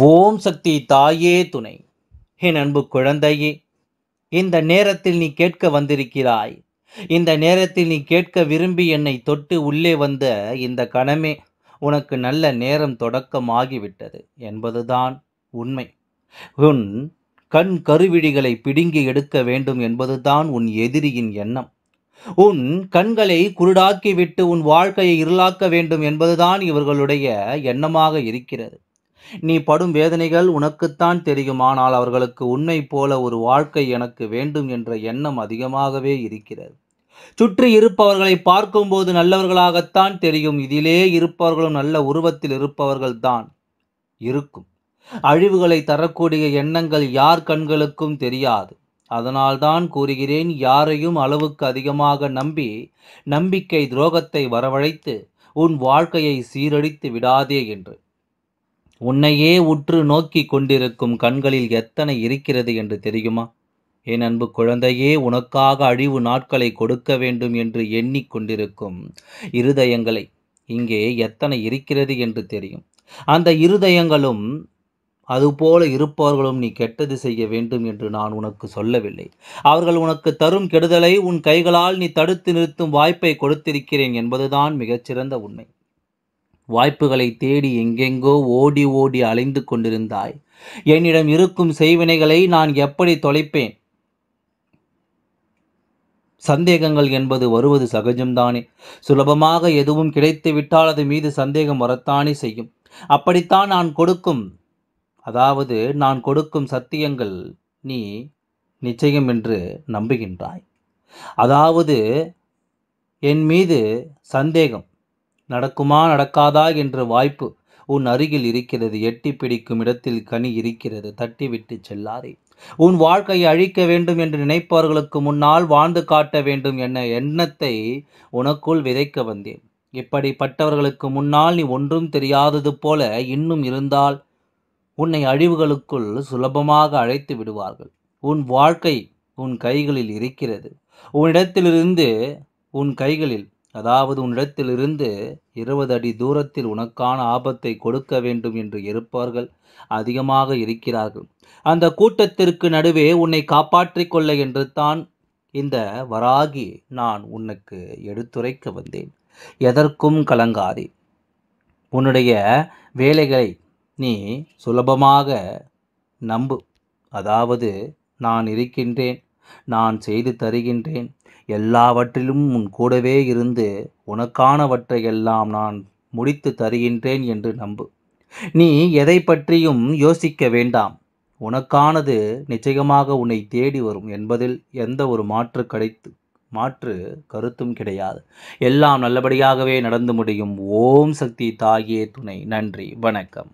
ஓம் சக்தி தாயே துணை. என் அன்பு குழந்தையே, இந்த நேரத்தில் நீ கேட்க வந்திருக்கிறாய். இந்த நேரத்தில் நீ கேட்க விரும்பி என்னை தொட்டு உள்ளே வந்த இந்த கணமே உனக்கு நல்ல நேரம் தொடக்கமாகிவிட்டது என்பதுதான் உண்மை. உன் கண் கருவிழிகளை பிடுங்கி எடுக்க வேண்டும் என்பதுதான் உன் எதிரியின் எண்ணம். உன் கண்களை குருடாக்கிவிட்டு உன் வாழ்க்கையை இருளாக்க வேண்டும் என்பதுதான் இவர்களுடைய எண்ணமாக இருக்கிறது. நீ படும் வேதனைகள் உனக்குத்தான் தெரியும். ஆனால் அவர்களுக்கு உன்னை போல ஒரு வாழ்க்கை எனக்கு வேண்டும் என்ற எண்ணம் அதிகமாகவே இருக்கிறது. சுற்றி இருப்பவர்களை பார்க்கும்போது நல்லவர்களாகத்தான் தெரியும். இதிலே இருப்பவர்களும் நல்ல உருவத்தில் இருப்பவர்கள்தான் இருக்கும். அழிவுகளை தரக்கூடிய எண்ணங்கள் யார் கண்களுக்கும் தெரியாது. அதனால்தான் கூறுகிறேன், யாரையும் அளவுக்கு அதிகமாக நம்பி நம்பிக்கை துரோகத்தை வரவழைத்து உன் வாழ்க்கையை சீரழித்து விடாதே என்று. உன்னையே உற்று நோக்கி கொண்டிருக்கும் கண்களில் எத்தனை இருக்கிறது என்று தெரியுமா? என் அன்பு குழந்தையே, உனக்காக அழிவு நாட்களை கொடுக்க வேண்டும் என்று எண்ணிக்கொண்டிருக்கும் இருதயங்களை இங்கே எத்தனை இருக்கிறது என்று தெரியும். அந்த இருதயங்களும் அதுபோல இருப்பவர்களும் நீ கெட்டது செய்ய வேண்டும் என்று நான் உனக்கு சொல்லவில்லை. அவர்கள் உனக்கு தரும் கெடுதலை உன் கைகளால் நீ தடுத்து நிறுத்தும் வாய்ப்பை கொடுத்திருக்கிறேன் என்பதுதான் மிகச்சிறந்த உண்மை. வாய்ப்புகளை தேடி எங்கெங்கோ ஓடி ஓடி அலைந்து கொண்டிருந்தாய். என்னிடம் இருக்கும் செய்வினைகளை நான் எப்படி தொலைப்பேன்? சந்தேகங்கள் என்பது வருவது சகஜம்தானே. சுலபமாக எதுவும் கிடைத்து விட்டால் அது மீது சந்தேகம் வரத்தானே செய்யும். அப்படித்தான் நான் கொடுக்கும் சத்தியங்கள் நீ நிச்சயம் என்று நம்புகின்றாய். அதாவது என் மீது சந்தேகம் நடக்குமா நடக்காதா என்ற வாய்ப்பு உன் அருகில் இருக்கிறது. எட்டி பிடிக்கும் இடத்தில் கனி இருக்கிறது. தட்டிவிட்டு செல்லாதே. உன் வாழ்க்கையை அழிக்க வேண்டும் என்று நினைப்பவர்களுக்கு முன்னால் வாழ்ந்து காட்ட வேண்டும் என்ற எண்ணத்தை உனக்குள் விதைக்க வந்தேன். இப்படிப்பட்டவர்களுக்கு முன்னால் நீ ஒன்றும் தெரியாதது போல இன்னும் இருந்தால் உன்னை அழிவுகளுக்குள் சுலபமாக அழைத்து விடுவார்கள். உன் வாழ்க்கை உன் கைகளில் இருக்கிறது. உன்னிடத்திலிருந்து 20 அடி தூரத்தில் உனக்கான ஆபத்தை கொடுக்க வேண்டும் என்று இருப்பவர்கள் அதிகமாக இருக்கிறார்கள். அந்த கூட்டத்திற்கு நடுவே உன்னை காப்பாற்றிக் கொள்ள என்று தான் இந்த வராகி நான் உனக்கு எடுத்துரைக்க வந்தேன். எதற்கும் கலங்காதே. உன்னுடைய வேலைகளை நீ சுலபமாக நம்பு. அதாவது நான் இருக்கின்றேன், நான் செய்து தருகின்றேன், எல்லாவற்றிலும் உன் கூடவே இருந்து உனக்கானவற்றையெல்லாம் நான் முடித்து தருகின்றேன் என்று நம்பு. நீ எதை பற்றியும் யோசிக்க வேண்டாம். உனக்கானது நிச்சயமாக உன்னை தேடி வரும் என்பதில் எந்த ஒரு மாற்று கருத்தும் கிடையாது. எல்லாம் நல்லபடியாகவே நடந்து முடியும். ஓம் சக்தி தாயே துணை. நன்றி, வணக்கம்.